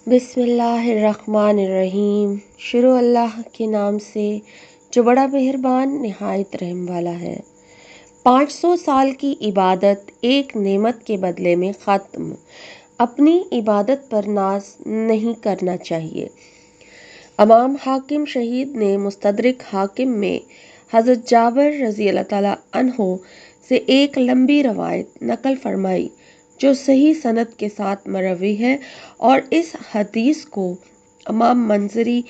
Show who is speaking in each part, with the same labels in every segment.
Speaker 1: بسم اللہ الرحمن الرحیم۔ شروع اللہ کے نام سے جو بڑا مہربان نہایت رحم والا ہے۔ 500 سال کی عبادت ایک نعمت کے بدلے میں ختم۔ اپنی عبادت پر ناز نہیں کرنا چاہیے۔ امام حاکم شہید نے مستدرک حاکم میں حضرت جابر رضی اللہ تعالیٰ عنہ سے ایک لمبی روایت نقل فرمائی جو صحیح سند کے ساتھ مروی ہے، اور اس حدیث کو امام منذری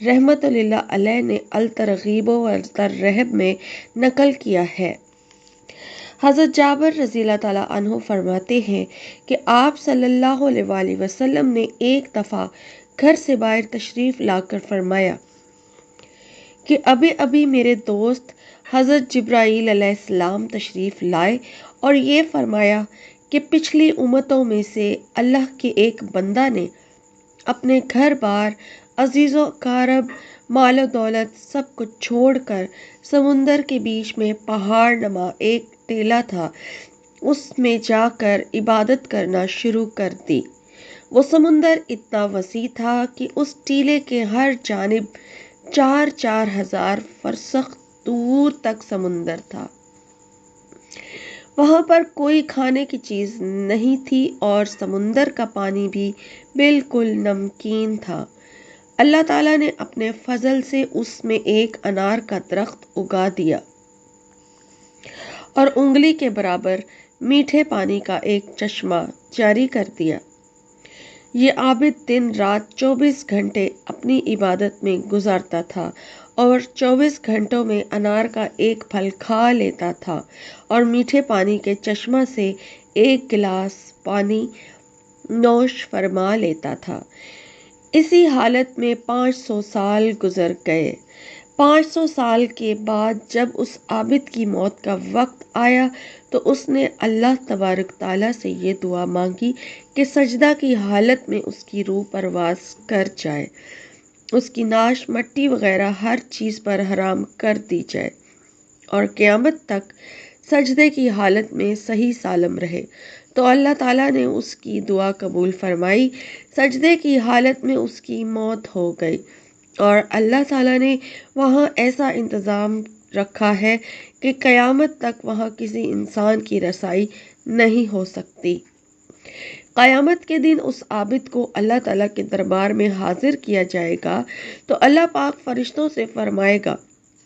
Speaker 1: رحمۃ اللہ علیہ نے الترغیب و الترہب میں نقل کیا ہے۔ حضرت جابر رضی اللہ تعالیٰ عنہ فرماتے ہیں کہ آپ صلی اللہ علیہ وآلہ وسلم نے ایک دفعہ گھر سے باہر تشریف لا کر فرمایا کہ ابھی ابھی میرے دوست حضرت جبرائیل علیہ السلام تشریف لائے اور یہ فرمایا کہ پچھلی امتوں میں سے اللہ کے ایک بندہ نے اپنے گھر بار، عزیز و اقارب، مال و دولت سب کچھ چھوڑ کر سمندر کے بیچ میں پہاڑ نما ایک ٹیلہ تھا، اس میں جا کر عبادت کرنا شروع کر دی۔ وہ سمندر اتنا وسیع تھا کہ اس ٹیلے کے ہر جانب 4,000 فرسخ دور تک سمندر تھا۔ وہاں پر کوئی کھانے کی چیز نہیں تھی اور سمندر کا پانی بھی بالکل نمکین تھا۔ اللہ تعالیٰ نے اپنے فضل سے اس میں ایک انار کا درخت اگا دیا اور انگلی کے برابر میٹھے پانی کا ایک چشمہ جاری کر دیا۔ یہ عابد دن رات 24 گھنٹے اپنی عبادت میں گزارتا تھا اور 24 گھنٹوں میں انار کا ایک پھل کھا لیتا تھا اور میٹھے پانی کے چشمہ سے ایک گلاس پانی نوش فرما لیتا تھا۔ اسی حالت میں 500 سال گزر گئے۔ 500 سال کے بعد جب اس عابد کی موت کا وقت آیا تو اس نے اللہ تبارک تعالیٰ سے یہ دعا مانگی کہ سجدہ کی حالت میں اس کی روح پرواز کر جائے، اس کی ناش مٹی وغیرہ ہر چیز پر حرام کر دی جائے اور قیامت تک سجدے کی حالت میں صحیح سالم رہے۔ تو اللہ تعالیٰ نے اس کی دعا قبول فرمائی۔ سجدے کی حالت میں اس کی موت ہو گئی اور اللہ تعالیٰ نے وہاں ایسا انتظام رکھا ہے کہ قیامت تک وہاں کسی انسان کی رسائی نہیں ہو سکتی۔ قیامت کے دن اس عابد کو اللہ تعالیٰ کے دربار میں حاضر کیا جائے گا تو اللہ پاک فرشتوں سے فرمائے گا،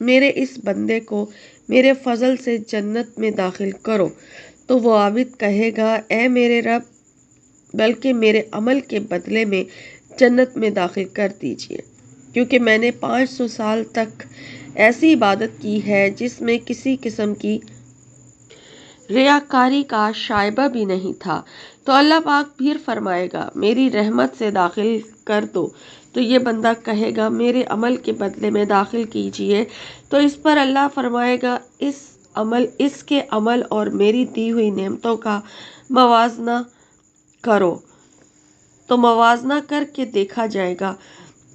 Speaker 1: میرے اس بندے کو میرے فضل سے جنت میں داخل کرو۔ تو وہ عابد کہے گا، اے میرے رب، بلکہ میرے عمل کے بدلے میں جنت میں داخل کر دیجیے، کیونکہ میں نے 500 سال تک ایسی عبادت کی ہے جس میں کسی قسم کی ریاکاری کا شائبہ بھی نہیں تھا۔ تو اللہ پاک پھر فرمائے گا، میری رحمت سے داخل کر دو۔ تو یہ بندہ کہے گا، میرے عمل کے بدلے میں داخل کیجیے۔ تو اس پر اللہ فرمائے گا، اس کے عمل اور میری دی ہوئی نعمتوں کا موازنہ کرو۔ تو موازنہ کر کے دیکھا جائے گا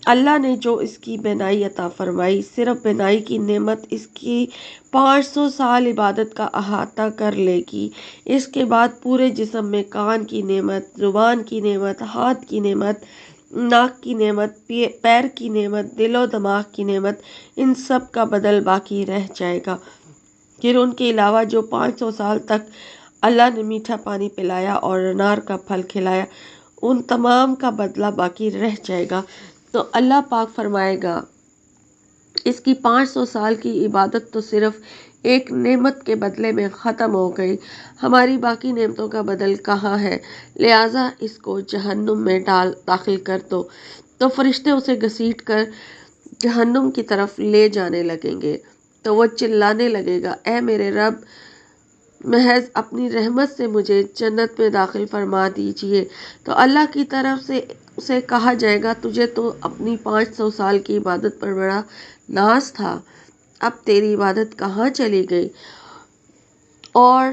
Speaker 1: اللہ نے جو اس کی بینائی عطا فرمائی، صرف بینائی کی نعمت اس کی 500 سال عبادت کا احاطہ کر لے گی۔ اس کے بعد پورے جسم میں کان کی نعمت، زبان کی نعمت، ہاتھ کی نعمت، ناک کی نعمت، پیر کی نعمت، دل و دماغ کی نعمت، ان سب کا بدل باقی رہ جائے گا۔ پھر ان کے علاوہ جو 500 سال تک اللہ نے میٹھا پانی پلایا اور انار کا پھل کھلایا، ان تمام کا بدلہ باقی رہ جائے گا۔ تو اللہ پاک فرمائے گا، اس کی 500 سال کی عبادت تو صرف ایک نعمت کے بدلے میں ختم ہو گئی، ہماری باقی نعمتوں کا بدل کہاں ہے؟ لہٰذا اس کو جہنم میں داخل کر دو۔ تو فرشتے اسے گھسیٹ کر جہنم کی طرف لے جانے لگیں گے۔ تو وہ چلانے لگے گا، اے میرے رب، محض اپنی رحمت سے مجھے جنت میں داخل فرما دیجیے۔ تو اللہ کی طرف سے اسے کہا جائے گا، تجھے تو اپنی 500 سال کی عبادت پر بڑا ناز تھا، اب تیری عبادت کہاں چلی گئی؟ اور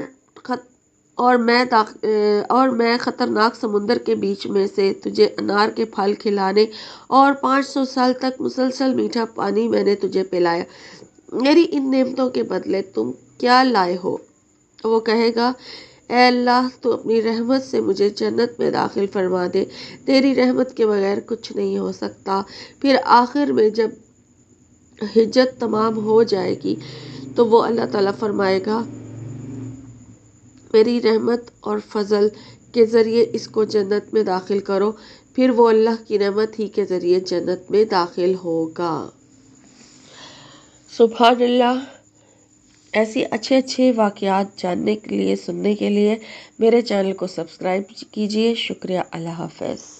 Speaker 1: میں خطرناک سمندر کے بیچ میں سے تجھے انار کے پھل کھلانے اور 500 سال تک مسلسل میٹھا پانی میں نے تجھے پلایا، میری ان نعمتوں کے بدلے تم کیا لائے ہو؟ وہ کہے گا، اے اللہ تو اپنی رحمت سے مجھے جنت میں داخل فرما دے، تیری رحمت کے بغیر کچھ نہیں ہو سکتا۔ پھر آخر میں جب حجت تمام ہو جائے گی تو وہ اللہ تعالیٰ فرمائے گا میری رحمت اور فضل کے ذریعے اس کو جنت میں داخل کرو، پھر وہ اللہ کی رحمت ہی کے ذریعے جنت میں داخل ہوگا۔ سبحان اللہ۔ ایسی اچھے واقعات جاننے کے لیے، سننے کے لیے میرے چینل کو سبسکرائب کیجیے۔ شکریہ۔ اللہ حافظ۔